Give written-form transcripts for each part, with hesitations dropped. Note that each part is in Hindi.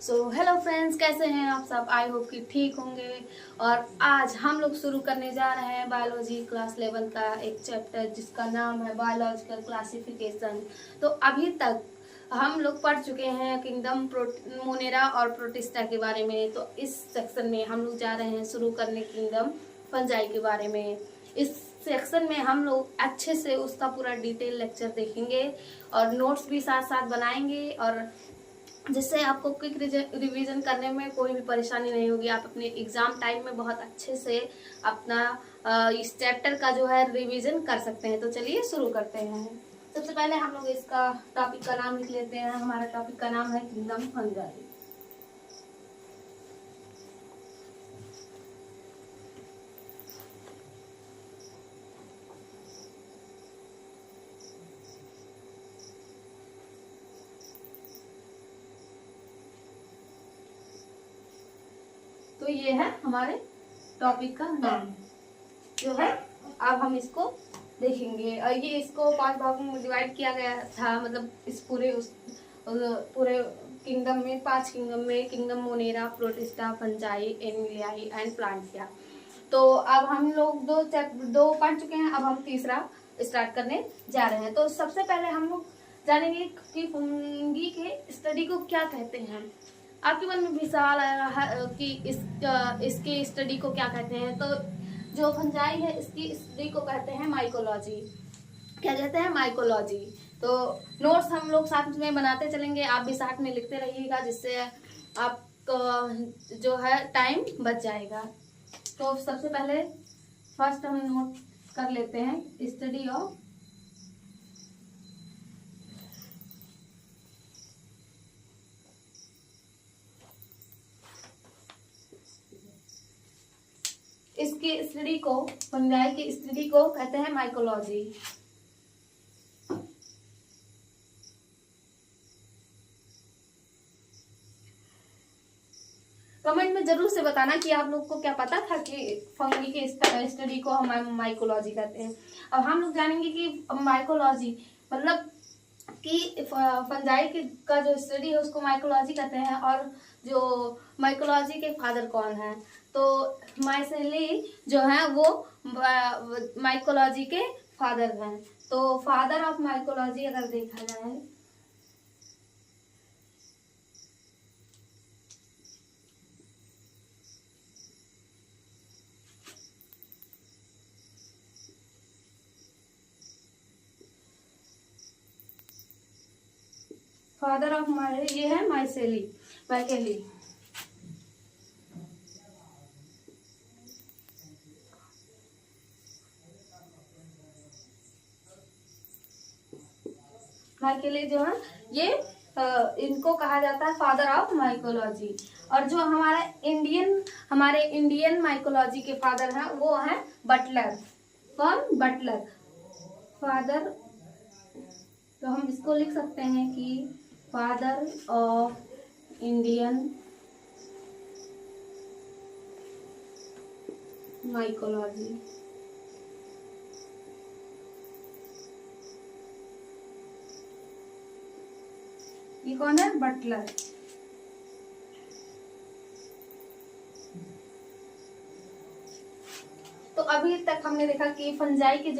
हेलो फ्रेंड्स, कैसे हैं आप सब। आई होप कि ठीक होंगे। और आज हम लोग शुरू करने जा रहे हैं बायोलॉजी क्लास 11 का एक चैप्टर जिसका नाम है बायोलॉजिकल क्लासिफिकेशन। तो अभी तक हम लोग पढ़ चुके हैं किंगडम मोनेरा और प्रोटिस्टा के बारे में। तो इस सेक्शन में हम लोग जा रहे हैं शुरू करने किंगडम फंजाई के बारे में। इस सेक्शन में हम लोग अच्छे से उसका पूरा डिटेल लेक्चर देखेंगे और नोट्स भी साथ साथ बनाएंगे, और जिससे आपको क्विक रिवीजन करने में कोई भी परेशानी नहीं होगी। आप अपने एग्जाम टाइम में बहुत अच्छे से अपना इस चैप्टर का जो है रिवीजन कर सकते हैं। तो चलिए शुरू करते हैं। सबसे पहले हम लोग इसका टॉपिक का नाम लिख लेते हैं। हमारा टॉपिक का नाम है किंगडम फंजाई। तो ये है हमारे टॉपिक का नाम जो है। अब हम इसको देखेंगे, और ये इसको 5 भागों में डिवाइड किया गया था। मतलब इस पूरे किंगडम में 5 किंगडम में kingdom Monera, Protista, Fungi, Animalia and Plantae. तो अब हम लोग दो पढ़ चुके हैं। अब हम तीसरा स्टार्ट करने जा रहे हैं। तो सबसे पहले हम लोग जानेंगे कि फंगी के स्टडी को क्या कहते हैं। आपके मन में भी सवाल आएगा कि इसके स्टडी को क्या कहते हैं। तो जो फंजाई है इसकी स्टडी को कहते हैं माइकोलॉजी। क्या कहते हैं? माइकोलॉजी। तो नोट्स हम लोग साथ में बनाते चलेंगे, आप भी साथ में लिखते रहिएगा, जिससे आपको जो है टाइम बच जाएगा। तो सबसे पहले फर्स्ट हम नोट कर लेते हैं स्टडी ऑफ इसकी स्टडी को, फंगाई की स्टडी को कहते हैं माइकोलॉजी। कमेंट में जरूर से बताना कि आप लोग को क्या पता था कि फंगी के स्टडी को हम माइकोलॉजी कहते हैं। अब हम लोग जानेंगे कि माइकोलॉजी मतलब कि फंजाई का जो स्टडी है उसको माइकोलॉजी कहते हैं। और जो माइकोलॉजी के फादर कौन है, तो माइसेली जो है वो माइकोलॉजी के फादर हैं। तो फादर ऑफ माइकोलॉजी अगर देखा जाए फादर ऑफ ये है माइकेली। माइकेली जो है ये इनको कहा जाता है फादर ऑफ माइकोलॉजी। और जो हमारे इंडियन माइकोलॉजी के फादर हैं वो हैं बटलर। कौन? Butler father. तो हम इसको लिख सकते हैं कि फादर ऑफ इंडियन माइकोलॉजी। ये कौन है? बटलर। तो अभी तक हमने देखा कि फंजाई के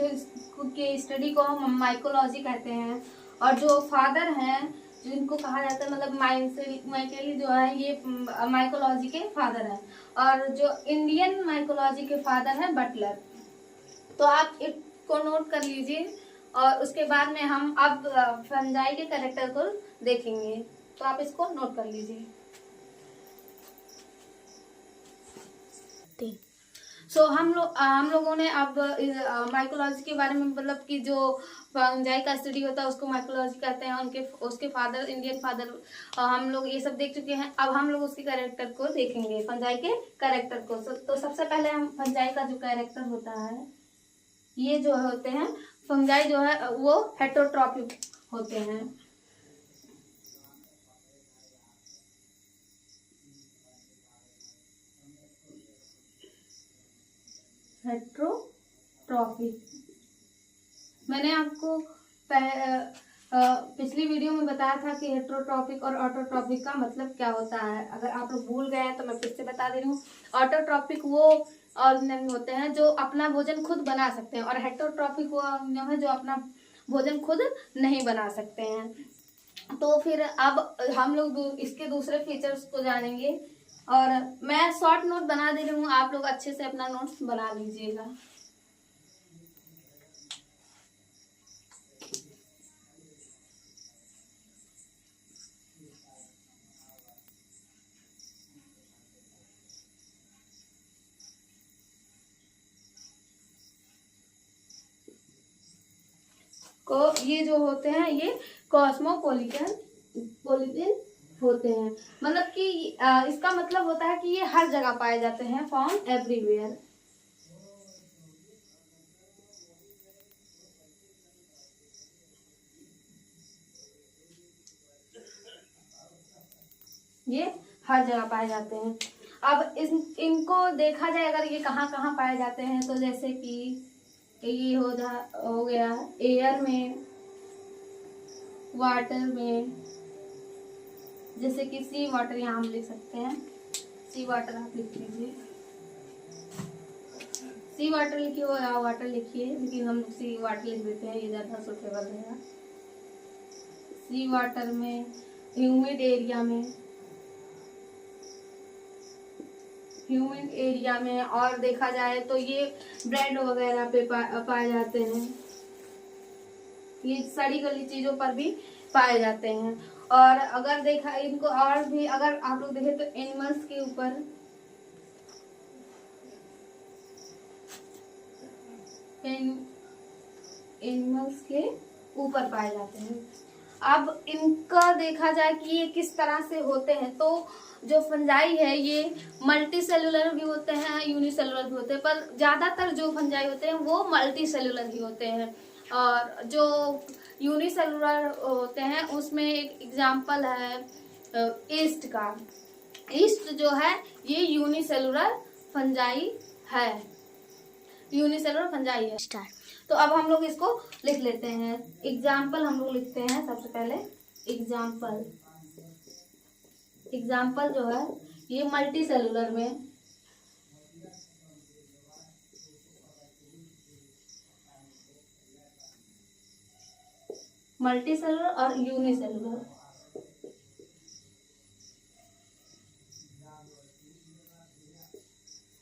स्टडी को हम माइकोलॉजी कहते हैं। और जो फादर हैं जिनको कहा जाता है, मतलब माइकेली जो है ये माइकोलॉजी के फादर हैं। और जो इंडियन माइकोलॉजी के फादर हैं बटलर। तो आप इसको नोट कर लीजिए, और उसके बाद में हम अब फंजाई के कैरेक्टर को देखेंगे। तो आप इसको नोट कर लीजिए। हम लोगों ने अब माइकोलॉजी के बारे में, मतलब कि जो फंजाई का स्टडी होता है उसको माइकोलॉजी कहते हैं। उसके फादर, इंडियन फादर, हम लोग ये सब देख चुके हैं। अब हम लोग उसके कैरेक्टर को देखेंगे, फंजाई के कैरेक्टर को। तो सबसे पहले हम फंजाई का जो कैरेक्टर होता है, ये जो होते हैं फंजाई जो है वो हेटरोट्रॉपिक होते हैं। हेटरोट्रॉपिक मैंने आपको पिछली वीडियो में बताया था कि हेटेरोट्रॉपिक और ऑटोट्रॉपिक का मतलब क्या होता है। अगर आप लोग भूल गए हैं तो मैं फिर से बता दे रही हूँ। ऑटोट्रॉपिक वो ऑर्गेनिज्म होते हैं जो अपना भोजन खुद बना सकते हैं, और हेटेरोट्रॉपिक वो ऑर्गेनिज्म है जो अपना भोजन खुद नहीं बना सकते हैं। तो फिर अब हम लोग इसके दूसरे फीचर्स को जानेंगे, और मैं शॉर्ट नोट बना दे रही हूँ, आप लोग अच्छे से अपना नोट्स बना लीजिएगा। को ये जो होते हैं ये कॉस्मोपॉलिटन होते हैं, मतलब कि इसका मतलब होता है कि ये हर जगह पाए जाते हैं, फाउंड एवरीवेयर। ये हर जगह पाए जाते हैं। अब इनको देखा जाए अगर ये कहाँ कहाँ पाए जाते हैं, तो जैसे कि ये हो गया एयर में, वाटर में, जैसे कि सी वाटर यहाँ हम लिख सकते हैं, सी वाटर आप लिख लीजिए, सी वाटर लिखिए या वाटर लिखिए, लेकिन हम सी वाटर लिख देते हैं, ये ज़्यादा सूटेबल रहेगा। सी वाटर में, ह्यूमिड एरिया में, ह्यूमिड एरिया में, और देखा जाए तो ये ब्रेड वगैरह पे पाए जाते हैं, ये सड़ी गली चीज़ों पर भी पाए जाते हैं। और अगर देखा इनको और भी अगर आप लोग देखें तो एनिमल्स के ऊपर, एनिमल्स के ऊपर पाए जाते हैं। अब इनका देखा जाए कि ये किस तरह से होते हैं, तो जो फंजाई है ये मल्टी सेलुलर भी होते हैं, यूनिसेलुलर भी होते हैं, पर ज़्यादातर जो फंजाई होते हैं वो मल्टी सेलुलर ही होते हैं। और जो यूनिसेलुलर होते हैं उसमें एक एग्जाम्पल है ईस्ट का। ईस्ट जो है ये यूनिसेलुलर फंजाई है, यूनिसेलुलर फंजाई है। तो अब हम लोग इसको लिख लेते हैं। एग्जाम्पल हम लोग लिखते हैं सबसे पहले। एग्जाम्पल, एग्जाम्पल जो है ये मल्टी सेलुलर में, मल्टी सेलुलर और यूनिसेलुलर।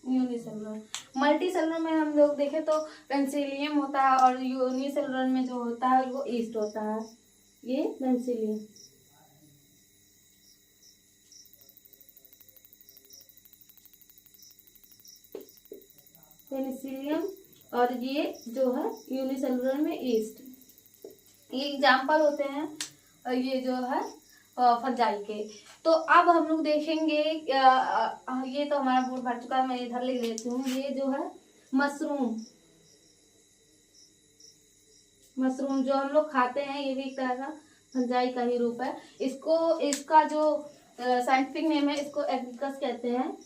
यूनिसेलुलर, मल्टी सेलुलर में हम लोग देखें तो पेंसिलियम होता है, और यूनिसेलुलर में जो होता है वो ईस्ट होता है, ये पेंसिलियम। पेनिसिलियम, और ये जो है यूनिसेलुलर में ईस्ट। ये एग्जाम्पल होते हैं ये जो है फंजाई के। तो अब हम लोग देखेंगे, ये तो हमारा बोर्ड भर चुका है, मैं इधर लिख देती हूँ। ये जो है मशरूम, मशरूम जो हम लोग खाते हैं ये भी एक तरह का फंजाई का ही रूप है। इसको, इसका जो साइंटिफिक नेम है इसको एफिकस कहते हैं।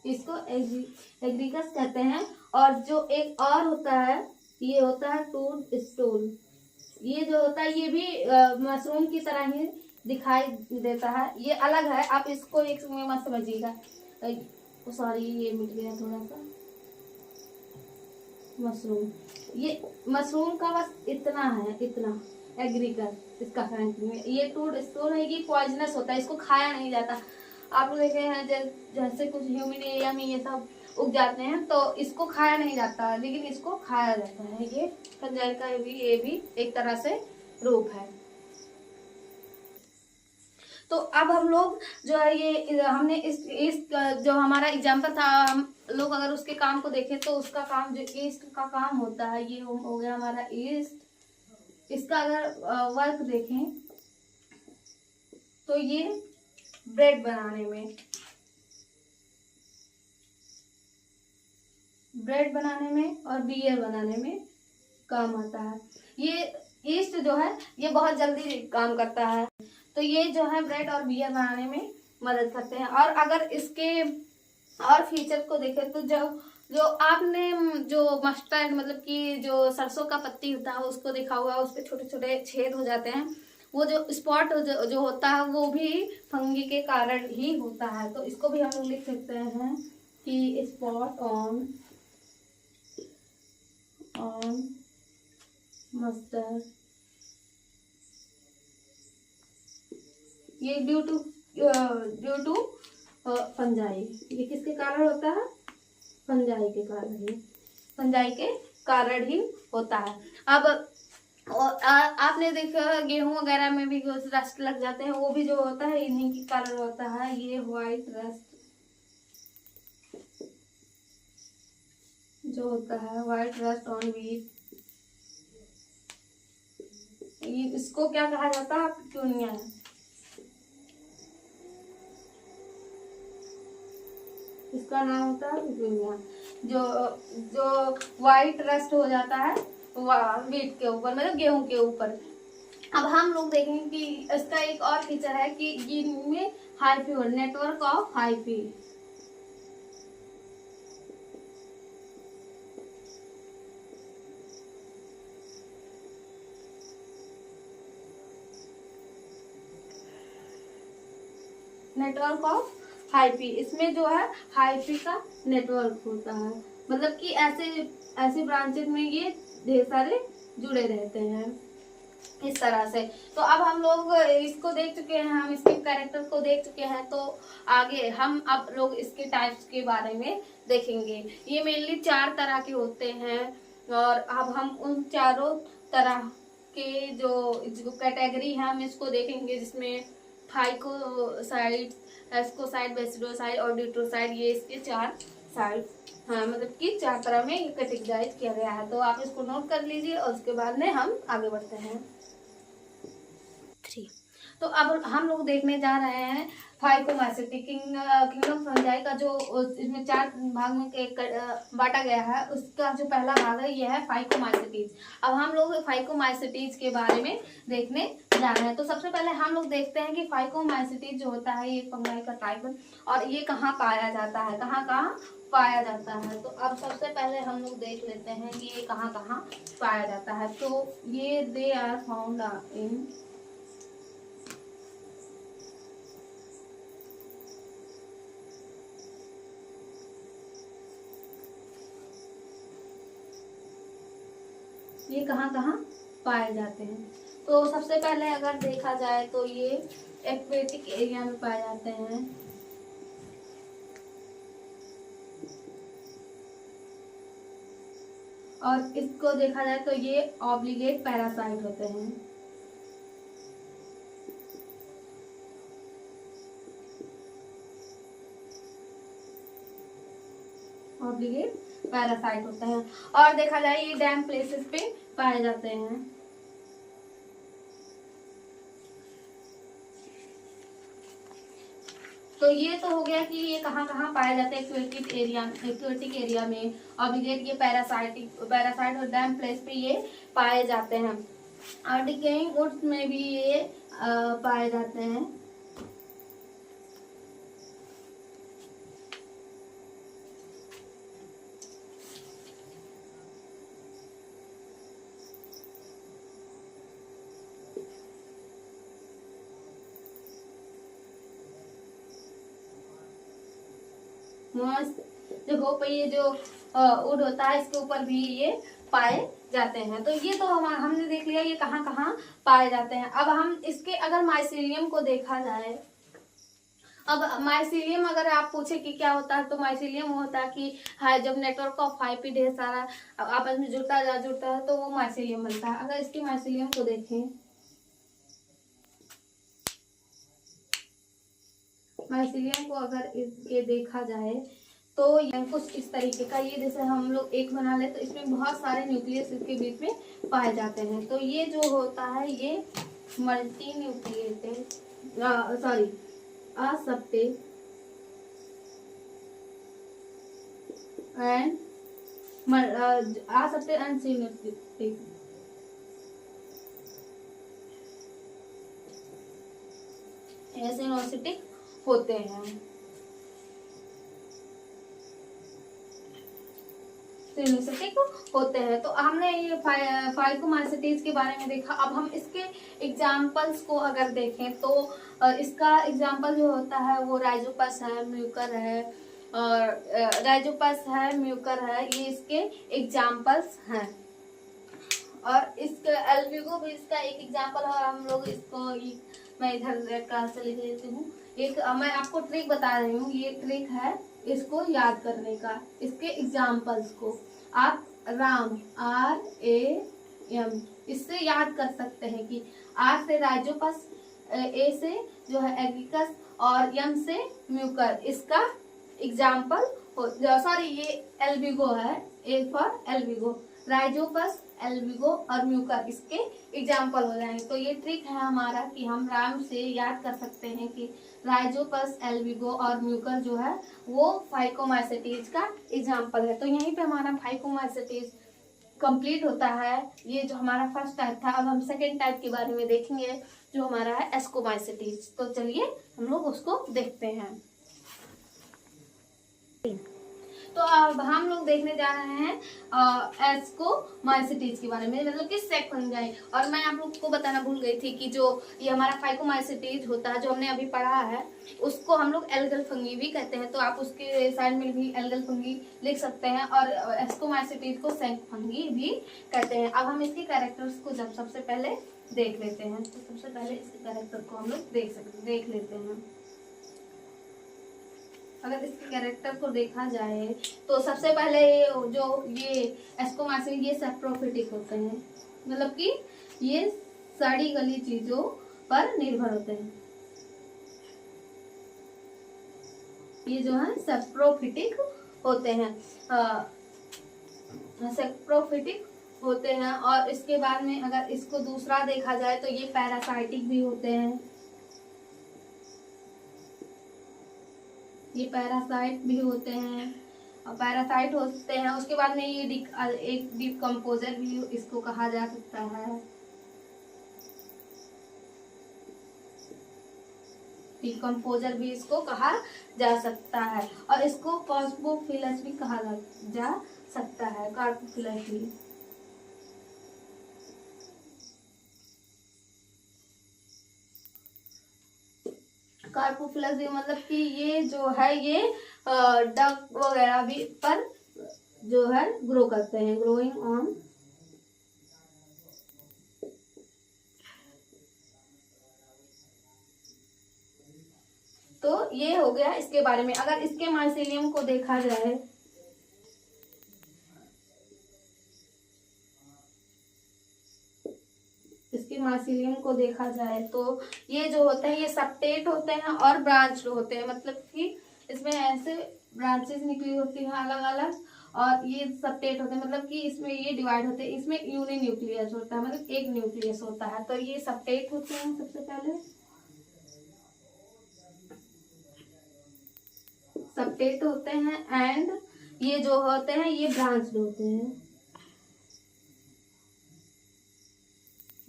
इसको एग्रीकस कहते हैं। और जो एक और होता है ये होता है टूड स्टूल। ये जो होता है ये भी मशरूम की तरह ही दिखाई देता है, ये अलग है, आप इसको एक में मत समझिएगा। सॉरी ये मिट गया थोड़ा सा। मशरूम, ये मशरूम का बस इतना है, इतना एग्रीकस इसका फ्रेंच। ये टूड स्टूल है, ये पॉइजनस होता है, इसको खाया नहीं जाता। आप लोग देखे हैं जैसे कुछ ह्यूमिड एरिया में ये सब उग जाते हैं तो इसको खाया नहीं जाता, लेकिन इसको खाया जाता है। ये फंजाई का ये भी एक तरह से रूप है। तो अब हम लोग जो है ये हमने इस जो हमारा एग्जाम्पल था, हम लोग अगर उसके काम को देखें तो उसका काम जो ईस्ट का काम होता है ये हो गया हमारा ईस्ट। इसका अगर वर्क देखें तो ये ब्रेड बनाने में, ब्रेड बनाने में और बियर बनाने में काम आता है। ये ईस्ट जो है ये बहुत जल्दी काम करता है, तो ये जो है ब्रेड और बियर बनाने में मदद करते हैं। और अगर इसके और फीचर को देखें तो जो जो आपने जो मस्टर्ड मतलब कि जो सरसों का पत्ती होता है उसको देखा हुआ, उस पर छोटे छोटे छेद हो जाते हैं, वो जो स्पॉट जो होता है वो भी फंगी के कारण ही होता है। तो इसको भी हम लोग लिख सकते हैं कि स्पॉट ऑन मस्टर्ड, ये ड्यू टू फंजाई। ये किसके कारण होता है? फंजाई के कारण ही, फंजाई के कारण ही होता है। अब आपने देखा गेहूं वगैरह में भी रस्ट लग जाते हैं, वो भी जो होता है इन्हीं के कारण होता है। ये व्हाइट रस्ट जो होता है, व्हाइट रस्ट ऑन व्हीट, इसको क्या कहा जाता है? पिटूनिया। इसका नाम होता है पिटूनिया। जो जो व्हाइट रस्ट हो जाता है व्हीट के ऊपर, मतलब गेहूं के ऊपर। अब हम लोग देखेंगे कि इसका एक और फीचर है कि इनमें हाइफी और network of hyphae, network of hyphae, इसमें जो है हाइफी का नेटवर्क होता है, मतलब कि ऐसे ऐसे ब्रांचेस में ये ढेर सारे जुड़े रहते हैं इस तरह से। तो अब हम लोग इसको देख चुके हैं, हम इसके कैरेक्टर को देख चुके हैं, तो आगे हम अब लोग इसके टाइप्स के बारे में देखेंगे। ये मेनली 4 तरह के होते हैं, और अब हम उन चारों तरह के जो कैटेगरी है हम इसको देखेंगे, जिसमें फाइकोसाइड, एस्कोसाइड, बेसिडोसाइड और ड्यूट्रोसाइड, ये इसके 4 साइड, हाँ मतलब कि 4 तरह में कैटेगराइज किया गया है। तो आप इसको नोट कर लीजिए और उसके बाद में हम आगे बढ़ते हैं। 3 तो अब हम लोग देखने जा रहे हैं फाइकोमाइसीटी, किंगडम फंजाई का जो इसमें 4 भाग में बांटा गया है, उसका जो पहला भाग है ये है फाइकोमाइसीटीज। अब हम लोग फाइकोमाइसीटीज के बारे में देखने जा रहे हैं। तो सबसे पहले हम लोग देखते हैं कि फाइकोमाइसीटीज जो होता है ये फंगाई का टाइप है, और ये कहाँ पाया जाता है, कहाँ कहाँ पाया जाता है। तो अब सबसे पहले हम लोग देख लेते हैं कि ये कहाँ कहाँ पाया जाता है। तो ये दे आर फाउंड इन ये कहाँ कहाँ पाए जाते हैं। तो सबसे पहले अगर देखा जाए तो ये एक्वेटिक एरिया में पाए जाते हैं, और इसको देखा जाए तो ये ऑब्लिगेट पैरासाइट होते हैं। ऑब्लिगेट पैरासाइट होते हैं, और देखा जाए ये डैम प्लेसेस पे पाए जाते हैं। तो ये तो हो गया कि ये कहाँ कहाँ पाए जाते हैं, एक्वेटिक एरिया में ऑब्लिगेट, ये पैरासाइट और डैम प्लेस पे ये पाए जाते हैं। और डिकेइंग वुड्स में भी ये पाए जाते हैं। जगहों पे ये जो वुड होता है इसके ऊपर भी ये पाए जाते हैं। तो ये तो हमने देख लिया ये कहाँ कहाँ पाए जाते हैं। अब हम इसके अगर माइसीलियम को देखा जाए, अब माइसीलियम अगर आप पूछे कि क्या होता है, तो माइसीलियम होता है कि हाँ जब नेटवर्क ऑफ हाइपी ढेर सारा आपस में जुड़ता है तो वो माइसीलियम बनता है। अगर इसके माइसीलियम को देखें, माइसीलियम को अगर इसके देखा जाए तो ये कुछ इस तरीके का, ये जैसे हम लोग एक बना ले तो इसमें बहुत सारे न्यूक्लियस इसके बीच में पाए जाते हैं। तो ये जो होता है ये मल्टी न्यूक्लिएटेड, सॉरी असप्टे एंड आ सकते हैं अनसिनेप्टिक, सिनोसिटिक होते हैं, सिनोसिटिक होते हैं। तो हमने ये फाइकोमाइसिटीज के बारे में देखा। अब हम इसके एग्जाम्पल्स को अगर देखें तो इसका एग्जाम्पल जो होता है वो राइजोपस है, म्यूकर है, और राइजोपस है, म्यूकर है, ये इसके एग्जाम्पल्स हैं। और इसका एल्बिगो भी इसका एक एग्जाम्पल है। हम लोग इसको मैं इधर रेड क्लास से लिख लेती हूँ। एक मैं आपको ट्रिक बता रही हूँ, ये ट्रिक है इसको याद करने का। इसके एग्जाम्पल्स को आप राम, RAM, इससे याद कर सकते हैं कि R से राइजोपस, A से जो है एगिकस, और M से म्यूकर। इसका एग्जाम्पल सॉरी ये एल्बिगो है, A for Albugo, Rhizopus, Albugo और म्यूकर इसके एग्जाम्पल हो जाएंगे। तो ये ट्रिक है हमारा कि हम राम से याद कर सकते हैं कि राइजोपस, एल्बिगो और म्यूकर जो है वो फाइकोमाइसिटीज का एग्जाम्पल है। तो यहीं पे हमारा फाइकोमाइसिटीज कंप्लीट होता है। ये जो हमारा फर्स्ट टाइप था। अब हम सेकेंड टाइप के बारे में देखेंगे जो हमारा है एस्कोमाइसिटीज। तो चलिए हम लोग उसको देखते हैं। तो अब हम लोग देखने जा रहे हैं एस्कोमाइसिटीज के बारे में, मतलब कि सेक फंगाई। और मैं आप लोग को बताना भूल गई थी कि जो ये हमारा फाइकोमाइसिटीज होता है जो हमने अभी पढ़ा है उसको हम लोग एल्गल फंगी भी कहते हैं। तो आप उसके साइड में भी एल्गल फंगी लिख सकते हैं, और एस्कोमाइसिटीज को सेक फंगी भी कहते हैं। अब हम इसके कैरेक्टर्स को जब सबसे पहले देख लेते हैं, तो सबसे पहले इसके कैरेक्टर को हम लोग देख लेते हैं। अगर इसके कैरेक्टर को देखा जाए तो सबसे पहले ये एस्कोमाइसिटीज ये सैप्रोफिटिक होते हैं, मतलब कि ये सड़ी गली चीजों पर निर्भर होते हैं। ये जो है सैप्रोफिटिक होते हैं, सैप्रोफिटिक होते हैं। और इसके बाद में अगर इसको दूसरा देखा जाए तो ये पैरासाइटिक भी होते हैं, ये पैरासाइट भी होते हैं, और पैरासाइट होते हैं। उसके बाद में ये एक डिकम्पोजर भी इसको कहा जा सकता है, डिकम्पोजर भी इसको कहा जा सकता है। और इसको कार्पोफिलस भी कहा जा सकता है, कार्पोफिलस भी। कार्पोफिलस भी मतलब कि ये जो है ये डक वगैरह भी पर जो है ग्रो करते हैं, ग्रोइंग ऑन तो ये हो गया इसके बारे में। अगर इसके माइसीलियम को देखा जाए माइसीलियम को देखा जाए तो ये जो होते हैं ये सेप्टेट होते हैं और ब्रांच होते हैं, मतलब कि इसमें ऐसे ब्रांचेस निकली होती हैं अलग अलग, और ये सेप्टेट होते हैं मतलब कि इसमें ये डिवाइड होते हैं। इसमें यूनिन्यूक्लियस होता है, मतलब एक न्यूक्लियस होता है। तो ये सेप्टेट होते हैं सबसे पहले, सेप्टेट होते हैं। एंड ये जो होते हैं ये ब्रांच होते हैं,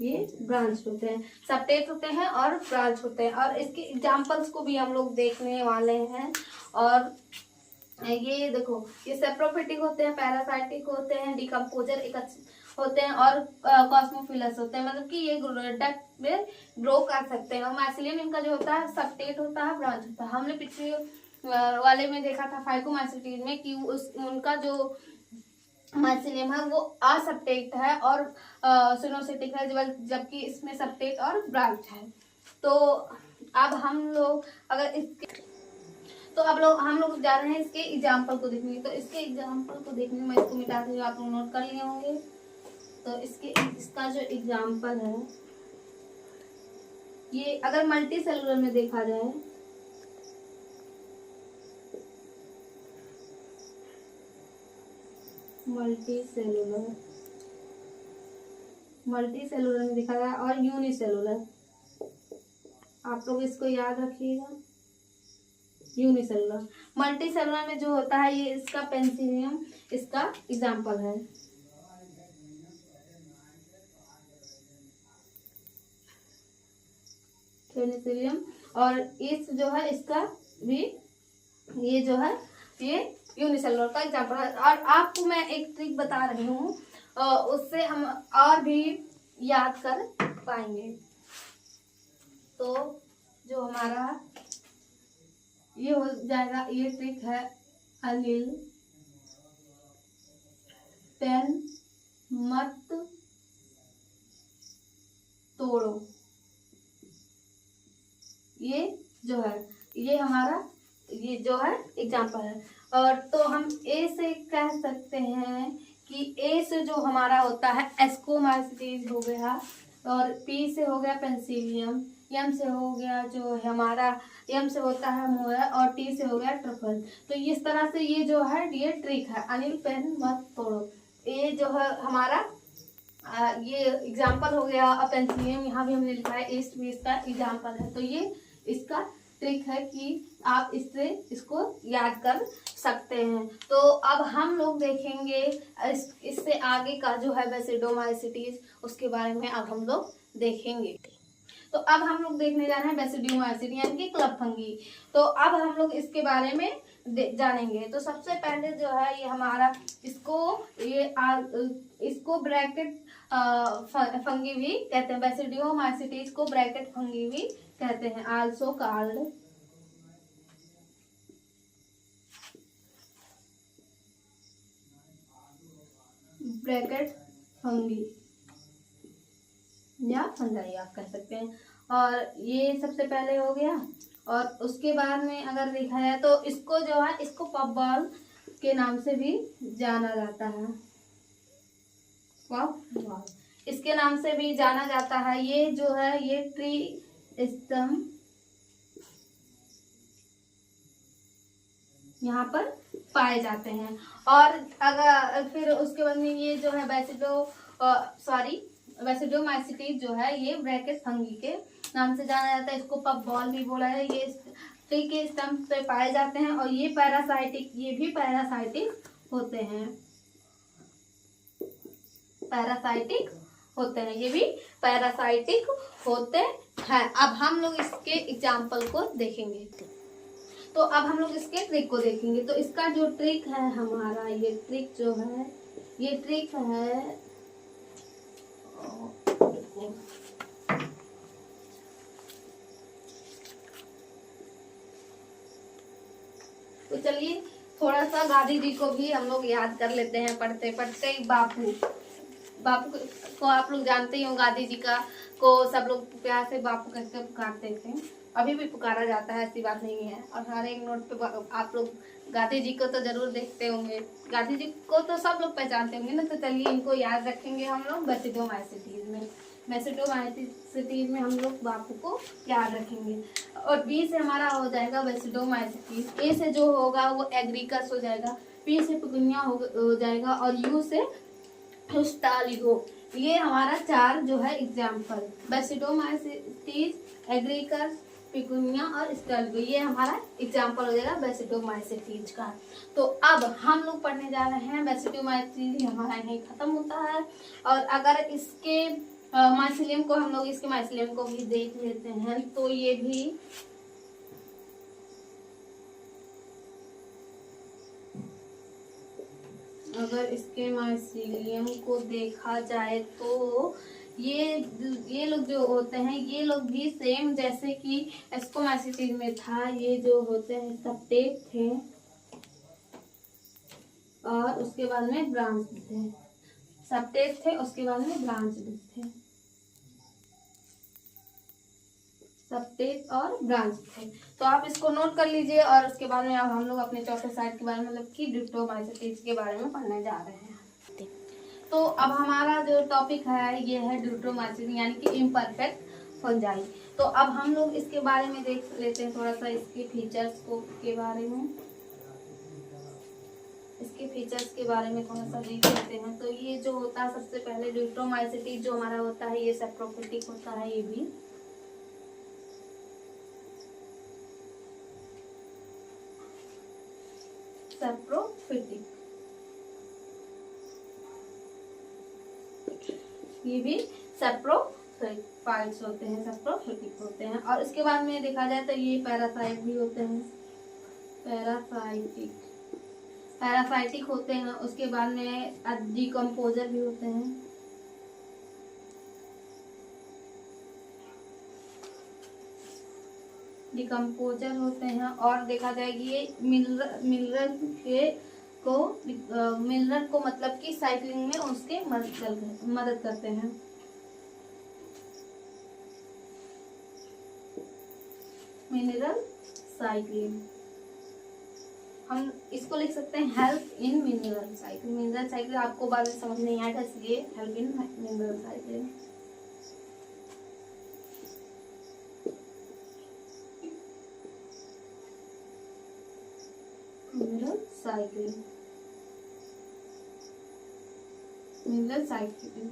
ये ब्रांच होते हैं, सेप्टेट होते हैं और ब्रांच होते हैं। और इसके एग्जांपल्स को भी हम लोग देखने वाले हैं। और ये देखो ये सेप्रोफिटिक होते हैं, पैरासाइटिक होते हैं, डिकम्पोजर एक होते हैं, और कॉस्मोफिलस होते हैं, मतलब कि ये डक्ट में ग्रो कर सकते हैं। और माइसीलियम इनका जो होता है सेप्टेट होता है, ब्रांच होता है। हमने पिछले वाले में देखा था फाइकोमाइसिटीज में कि उनका जो माइसीलियम है वो असेप्टेट है और सिनोसिटिक है, जबकि इसमें सेप्टेट और ब्रांच है। तो अब हम लोग अगर इसके हम लोग जा रहे हैं इसके एग्जाम्पल को देखने। तो इसके एग्जाम्पल को देखने मैं इसको मिटा दूंगी, आप लोग नोट कर लिए होंगे। तो इसका जो एग्जाम्पल है ये अगर मल्टी सेलुलर में देखा जाए, मल्टी सेलुलर में देखा जाए और यूनिसेलुलर, आप लोग इसको याद रखिएगा। यूनिसेलुलर। मल्टी सेलुलर में जो होता है ये इसका पेनिसिलियम इसका एग्जाम्पल है। पेनिसिलियम और इस जो है इसका भी ये जो है ये यूनिसेलुलर का एग्जाम्पल है। और आपको मैं एक ट्रिक बता रही हूँ, उससे हम और भी याद कर पाएंगे। तो जो हमारा ये हो जाएगा, ये ट्रिक है अनिल पेन मत तोड़ो। ये जो है ये हमारा ये जो है एग्जाम्पल है। और तो हम ए से कह सकते हैं कि ए से जो हमारा होता है एस्कोमाइसिटीज हो गया, और पी से हो गया पेनिसिलियम, एम से हो गया जो हमारा एम से होता है मोयर, और टी से हो गया ट्रफल। तो इस तरह से ये जो है ये ट्रिक है अनिल पेन मत तोड़ो। ये जो है हमारा ये एग्जाम्पल हो गया। पेनिसिलियम यहाँ भी हमने लिखा है, ईस्ट भी इसका एग्जाम्पल है। तो ये इसका ट्रिक है कि आप इससे इसको याद कर सकते हैं। तो अब हम लोग देखेंगे इससे आगे का जो है बेसिडोमाइसिटीज, उसके बारे में अब हम लोग देखेंगे। तो अब हम लोग देखने जा रहे हैं बेसिडोमाइसिटी यानी कि क्लब फंगी। तो अब हम लोग इसके बारे में जानेंगे। तो सबसे पहले जो है ये हमारा इसको ब्रैकेट फंगी भी कहते हैं। बेसिडोमाइसिटीज को ब्रैकेट फंगी भी कहते हैं, आल्सो कॉल्ड ब्रैकेट फंगी या फंगाई आप कह सकते हैं। और ये सबसे पहले हो गया। और उसके बाद में अगर देखा जाए तो इसको जो है इसको पफ बॉल के नाम से भी जाना जाता है, पफ बॉल इसके नाम से भी जाना जाता है। ये जो है ये ट्री स्टम यहाँ पर पाए जाते हैं। और अगर फिर उसके बाद में ये जो है बेसिडोमाइसिटीज जो है ये ब्रैकेट फंगी के नाम से जाना जाता है। इसको पफ बॉल भी बोला है। ये ट्री के स्टम पे पाए जाते हैं और ये भी पैरासाइटिक होते हैं। ये भी पैरासाइटिक होते हैं। अब हम लोग इसके एग्जाम्पल को देखेंगे। तो अब हम लोग इसके ट्रिक को देखेंगे। तो इसका जो ट्रिक है हमारा ये ट्रिक है तो चलिए थोड़ा सा गांधी जी को भी हम लोग याद कर लेते हैं पढ़ते पढ़ते। बापू को आप लोग जानते ही हो। गांधी जी को सब लोग प्यार से बापू कहकर पुकारते थे, अभी भी पुकारा जाता है, ऐसी बात नहीं है। और हर एक नोट पे आप लोग गांधी जी को तो जरूर देखते होंगे। गांधी जी को तो सब लोग पहचानते होंगे ना। तो चलिए इनको याद रखेंगे हम लोग बेसिडोमाइसिटीज में हम लोग बापू को याद रखेंगे। और बी से हमारा हो जाएगा बेसिडोमाइसिटीज, ए से जो होगा वो एग्रीकस हो जाएगा, पी से पिकुनिया हो जाएगा, और यू से हिस्टालिगो। ये हमारा 4 जो है एग्जाम्पल, बेसिडोमाइसिटीज, एग्रीकस, पिकुनिया और हिस्टालिगो, ये हमारा एग्जाम्पल हो जाएगा बेसिडोमाइसिटीज का। तो अब हम लोग पढ़ने जा रहे हैं बेसिडोमाइसिटीज हमारा यहीं खत्म होता है। और अगर इसके माइसिलियम को हम लोग इसके माइसिलियम को भी देख लेते हैं। तो ये भी अगर इसके माइसिलियम को देखा जाए तो ये लोग जो होते हैं ये लोग भी सेम जैसे कि एस्कोमाइसिटीज में था। ये जो होते हैं सप्टेट थे और उसके बाद में ब्रांच थे। सप्टेट थे उसके बाद में ब्रांच थे, सप्टेट और ब्रांच थे। तो आप इसको नोट कर लीजिए। और उसके बाद में अब हम लोग अपने चौथे साइड के बारे में मतलब कि ड्यूटोमाइसिटीज के बारे में पढ़ने जा रहे हैं। तो अब हमारा जो टॉपिक है ये है ड्यूटोमाइसिटी यानी कि इम्परफेक्ट फंजाई। तो अब हम लोग इसके बारे में देख लेते हैं थोड़ा सा इसके फीचर्स के बारे में थोड़ा सा देख लेते हैं। तो ये जो होता है सबसे पहले ड्यूटोमाइसिटी जो हमारा होता है ये सैप्रोफिटिक होता है। ये भी सैप्रोफिटिक, ये भी सैप्रोफाइट्स होते हैं, सैप्रोफिटिक होते हैं। और इसके बाद में देखा जाए तो ये पैरासाइट भी होते हैं, पैरासाइटिक होते हैं। उसके बाद में डिकम्पोजर भी होते हैं, डिकम्पोजर होते हैं। और देखा जाए कि ये मिनरल को मतलब कि साइक्लिंग में उसके मदद करते हैं। मिनरल साइक्लिंग, हम इसको लिख सकते हैं help in mineral cycling. Mineral cycling आपको बाद में समझ नहीं आएगा, इसलिए help in mineral cycling. Mineral cycling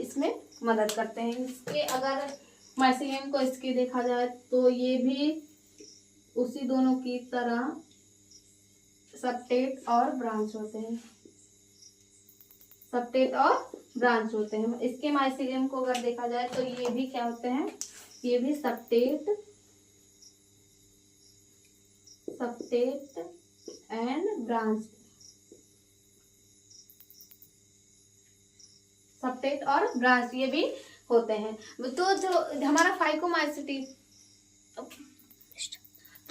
इसमें मदद करते हैं। इसके अगर माइसीलियम को इसके देखा जाए तो ये भी उसी दोनों की तरह सबटेट और ब्रांच होते हैं, सबटेट और ब्रांच होते हैं। इसके माइसीलियम को अगर देखा जाए तो ये भी क्या होते हैं, ये भी सबटेट एंड ब्रांच, सबटेट और ब्रांच ये भी होते हैं। तो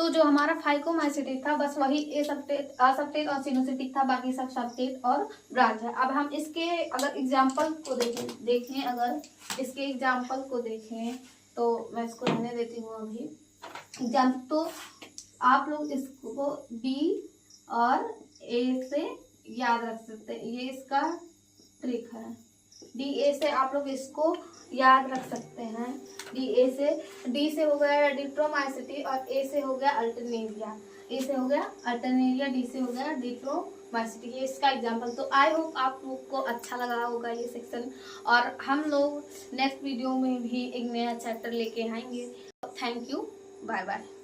जो हमारा फाइकोमाइसिटिक था बस वही असबटेट और सिनोसिटिक था, बाकी सब सबटेट और ब्रांच है। अब हम इसके अगर एग्जाम्पल को देखें अगर इसके एग्जाम्पल को देखें तो मैं इसको रहने देती हूँ अभी एग्जाम्पल। तो आप लोग इसको डी और ए से याद रख सकते हैं, ये इसका ट्रिक है। डी ए से आप लोग इसको याद रख सकते हैं। डी से हो गया डिट्रोमाइसिटी और ए से हो गया अल्टरनेरिया, डी से हो गया डिट्रोमाइसिटी, ये इसका एग्जाम्पल। तो आई होप आप लोग को अच्छा लगा होगा ये सेक्शन, और हम लोग नेक्स्ट वीडियो में भी एक नया चैप्टर लेके आएंगे। Thank you, bye bye.